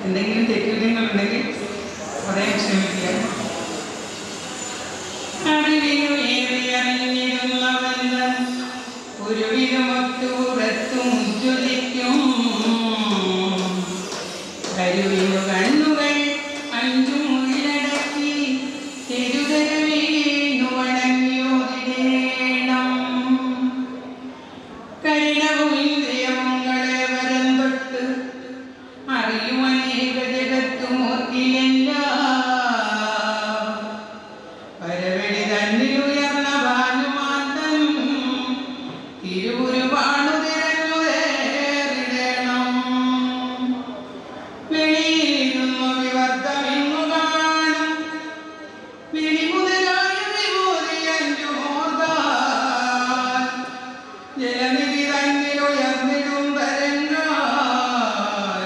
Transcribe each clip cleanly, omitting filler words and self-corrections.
എന്തെങ്കിലും തെറ്റുകുറ്റങ്ങളുണ്ടെങ്കിൽ പറയാൻ ശ്രമിക്കുക. ഒരു വിധമൊത്തുറത്തും ജ്വലിക്കും കരുവിനു കണ്ണുകൾ അഞ്ചും ഉള്ളടക്കി തെരുതര വീണു വണങ്ങിയോതിടേണം. കരുണവും ഇന്ദ്രിയങ്ങളെ വരം തൊട്ട് അറിയുമനേക ജഗത്തുമോർക്കിലല്ല പരവെളി തന്നിലുയർന്ന ഭാനുമാന്തം തിരുവുരുപാണു തിരഞ്ഞുതേറിടണം. വെളിയിലിരുന്നു വിവർത്തമിന്നു കാണും വിളിമുതലായ വിമോദിയഞ്ചു മോർദാൻ ജലനിധി തന്നിലുയർന്നിടും തരംഗാൻ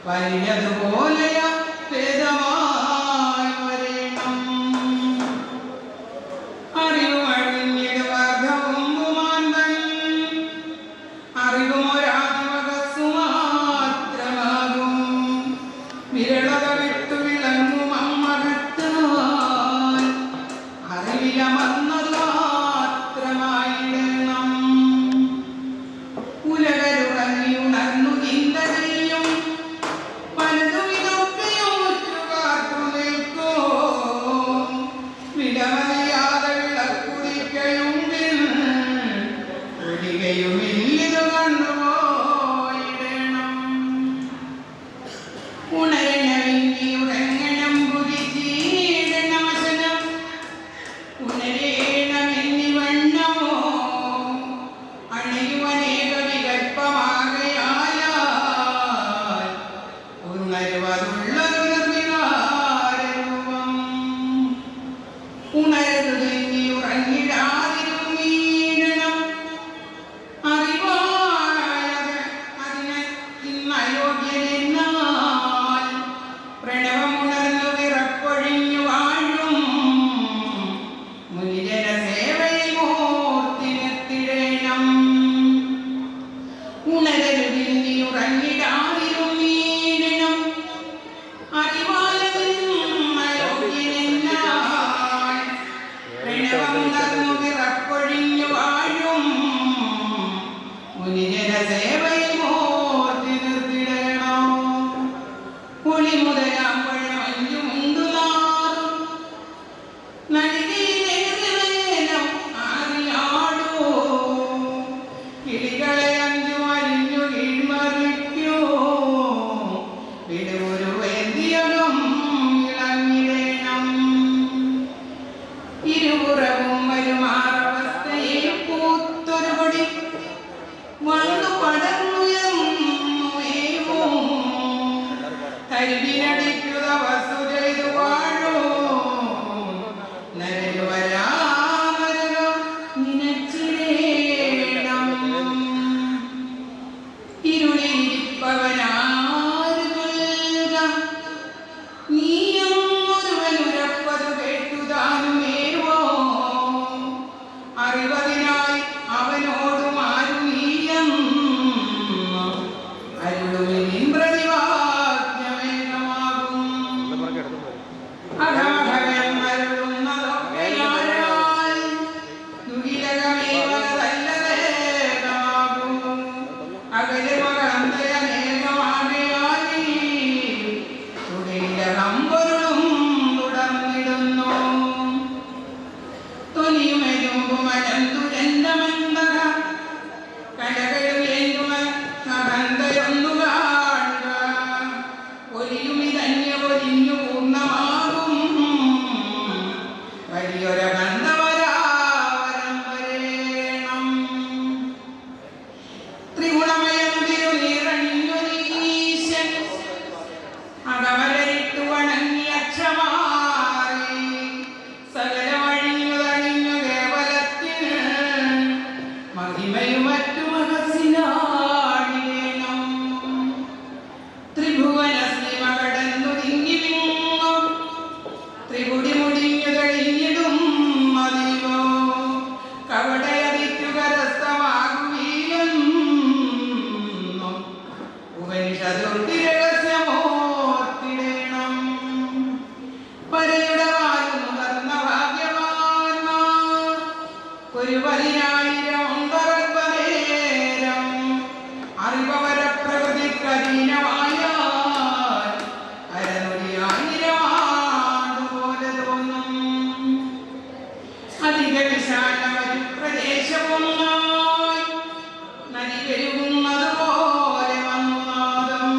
വലിയതുപോലെയ ഭേദമായി വരണം. അറിവുമഴിഞ്ഞിടുവർദ്ധവും പുമാന്തൻ അറിവുമൊരാത്മകസ്സു മാത്രമാകും. വിരളത വിട്ടു വിളങ്ങും അമ്മകത്താൽ അറിവിലമർന്നതു മാത്രമായിടണം. ഉലകരുറങ്ങിയുണർന്നു ചിന്ത ചെയ്യും പലതും ഇതൊക്കെയും ഉറ്റുകാർത്തു നിൽക്കും. വിലമറിയാതെ വിളക്കുതിക്കയുമ്പിൽ ഒഴികയുമില്ലിതു കണ്ടുപോയിടണം. ഉണരണമിങ്ങി ഉറങ്ങണം പുരിച്ചീടനാശനം ഉണരേണമെന്നിവണ്ണമോ അണയുവനേക വികൽപ്പമാകയാൽ ഉണരുവതുള്ളൊരു നിർവികാരരൂപം. ഉണരുതെന്നി ഉറങ്ങിടാതിരുന്നീടണം. അറിവായത് അതിന് ഇന്നയോഗ്യനെന്നാൽ പ്രണവമുണർന്നു വിറപ്പൊഴിഞ്ഞു വാഴും മുനിജന സേവയിൽ മൂർത്തിനെത്തിടേണം. ഉണരരുതിൽ നീ ഉറങ്ങിടാതിരുന്നീടണം. അറിവാലയോഗ്യനെന്നാൽ പ്രണവമുണർന്നു വിറപ്പൊഴിഞ്ഞു വാഴും മുനിജന സേവയിൽ മൂർത്തി നിർത്തിടണം. പുളി മുതലാം പഴമഞ്ചു മുണ്ടു നാറും നടികയിലേറിവേലം ആറിയാടൂ. കിളികളെ അഞ്ചു അരിഞ്ഞു കീഴ്മറിക്കൂ. വിടുവൊരു വേദ്യകം ഇളങ്ങിടേണം. ഇരുപുറവും വരുമാറവസ്ഥയിൽ പൂത്തൊരു കൊടി വന്നു പടർന്നുയർന്നുവേവും. കരുവിനടിക്കുക വസ്തു ചെയ്തു വാഴൂ. നരരുവരാമരുക നിനച്ചിടേണം. ഇരുളിരിപ്പവനാരു കൊൽക നീയും ഒരുവനുരപ്പതു കേട്ടു താനുമേവോ. അറിവതിനായി അവനോടും ആരു നീയം അരുളുമിൻ പ്രതിവാജ്ഞമേകമാകും. അഘാഘകൻ അരുളുന്നതൊക്കെയാൽ ദുരിതകമേവതല്ലതേകമാകും. അകലുമകന്തയമേകമാകയാലി തുടിലകമ്പൊരുളും തുടർന്നിടുന്നു. തൊലിയുമെരുമ്പുമരം തുരന്തമന്തക കലകളുവേണ്ടുമ സഹന്തയൊന്നു കാണുക. ഒലിയുമിതന്യ ഒലിഞ്ഞു പൂർണ്ണമാകും വലിയൊരകന്തവരാവരം വരേണം. ത്രിഗുണമയം ഇഷ്ടതൊട്ടി രഹസ്യമോർത്തിടേണം. പരയുടെ വാല് മുതിർന്ന ഭാഗ്യവാന്മാർ ഒരു 10,000 അറിവവര പ്രകൃതിക്ക് അധീനമായാൽ അരനൊടിയായിരമാണ്ടുപോലെ തോന്നും. അധിക വിശാലമൊരു പ്രദേശമൊന്നായി നദി പെരുകുന്നത് പോലെ വന്നു നാദം.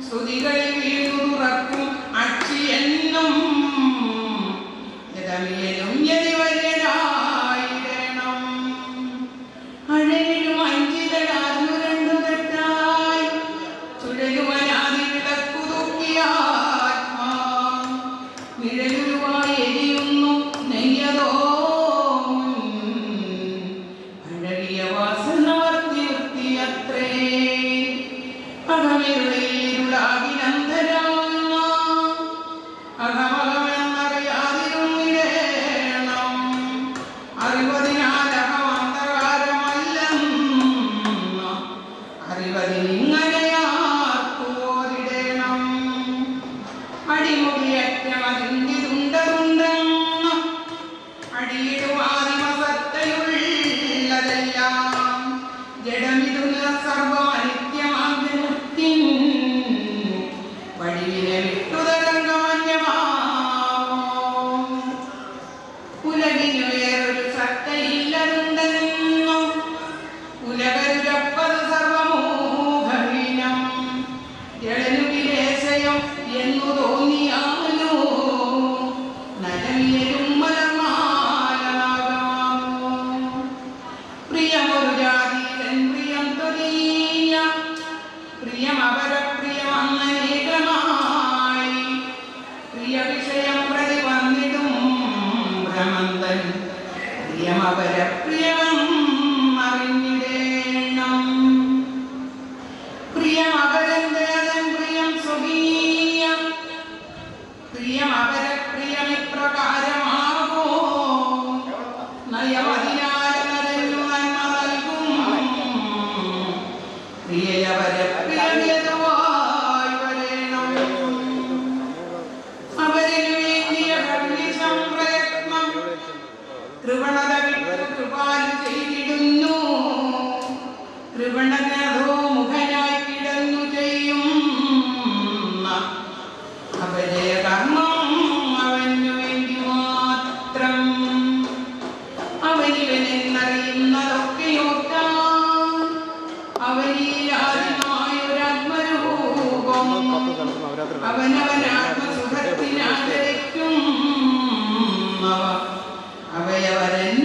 ശ്രുതികളിൽ വീണു തുറക്കും അക്ഷിയെന്നും യഥമിയലും യതിവര്യനായിടണം. അഴകിലും അഞ്ചിതടാർന്നു 2 തെറ്റായി ചുഴലുമനാതി വിളക്കു തൂക്കിയാത്മാ നിഴലുരുവായി എരിയുന്നു നെയ്യതോ അഴകിയ വാസനവർത്തിയത്രേ. അകമിരുളാകിനന്തരാകുന്ന അകമകമെന്നറിയാതിരുന്നിടേണം. അറിവതിനാൽ അകമന്ധകാരമല്ലെന്ന അറിവതിനിങ്ങനെയാർക്കോരിടേണം. അടിമുടിയറ്റമതിന്തിതുണ്ടെന്ന അടിയിടുവാദിമസത്തയുള്ളതെല്ലാം ജഡമിതു സർവമനിത്യമാദ്യമുക്തിൻ വടിവിനെ വിട്ടുതരംഗമന്യമാവോ. ഉലകിനു വേറൊരു സത്തയില്ലതുണ്ടെന്നു ഉലകരുരപ്പത് സർവമൂഹഹീനം. ജളനു വിലേശയം എന്നു തോന്നിയാലോ നരവിയലും മലർമാലനാഗമാവോ. പ്രിയമൊരു ജാതീരൻ പ്രിയം തൊലീയ പ്രിയമപരപ്രിയം അന്നേകമായി. പ്രിയ വിഷയം പ്രതി വന്നിടും ഭ്രമന്തൻ പ്രിയമപരപ്രിയം അറിഞ്ഞിടേണം. പ്രിയമപരന്തേതൻ പ്രിയം സ്വകീയ പ്രിയമപരപ്രിയമിപ്രകാരമാകോ. നയമതിനാലെന്നു നന്മ നൽകും പ്രിയപരപ്രിയതുവായി വരേണം. അവരിൽ വേണ്ടിയ കർണിശം പ്രയത്നം കൃപണത വിട്ടു കൃപാലു ചെയ്തിടുന്നു. കൃപണതോ മുഖനായി കിടന്നു ചെയ്യും അപജയകർമ്മം അവനു വേണ്ടി മാത്രം. അവനിവനെന്നറിയുന്നതൊക്കെയോർത്താൻ അവനീരാത്മായൊരാത്മരൂപം അവനവനാത്മസുഖത്തിനാചരിക്കും. അവയവരൻ